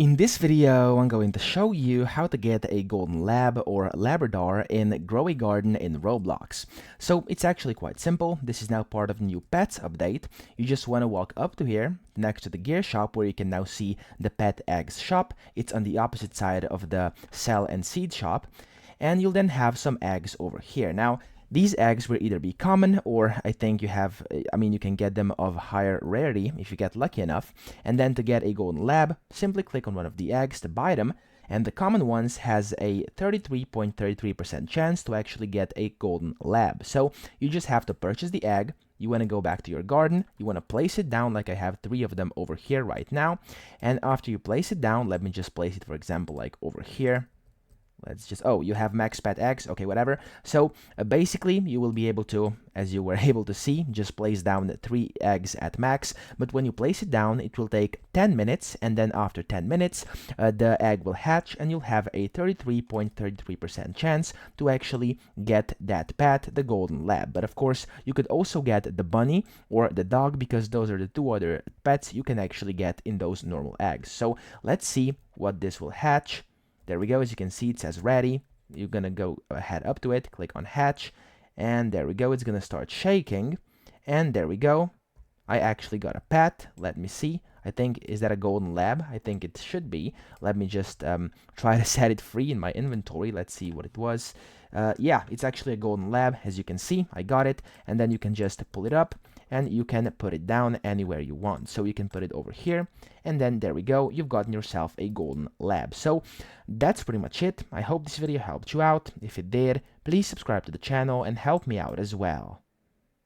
In this video, I'm going to show you how to get a golden lab or Labrador in Grow a Garden in Roblox. So it's actually quite simple. This is now part of the new pets update. You just want to walk up to here next to the gear shop where you can now see the pet eggs shop. It's on the opposite side of the sell and seed shop. And you'll then have some eggs over here. Now, these eggs will either be common or I think you can get them of higher rarity if you get lucky enough. And then to get a golden lab, simply click on one of the eggs to buy them. And the common ones has a 33.33% chance to actually get a golden lab. So you just have to purchase the egg. You want to go back to your garden. You want to place it down like I have 3 of them over here right now. And after you place it down, let me just place it, for example, like over here. Let's just, oh, you have max pet eggs, okay, whatever. So basically, you will be able to, as you were able to see, just place down 3 eggs at max. But when you place it down, it will take 10 minutes, and then after 10 minutes, the egg will hatch, and you'll have a 33.33% chance to actually get that pet, the golden lab. But of course, you could also get the bunny or the dog, because those are the 2 other pets you can actually get in those normal eggs. So let's see what this will hatch. There we go. As you can see, it says ready. You're gonna go ahead up to it, click on hatch, and there we go. It's gonna start shaking, and there we go. I actually got a pet. Let me see. I think, is that a golden lab? I think it should be. Let me just try to set it free in my inventory. Let's see what it was. Yeah, it's actually a golden lab. As you can see, I got it, and then you can just pull it up, and you can put it down anywhere you want. So you can put it over here, and then there we go. You've gotten yourself a golden lab. So that's pretty much it. I hope this video helped you out. If it did, please subscribe to the channel and help me out as well.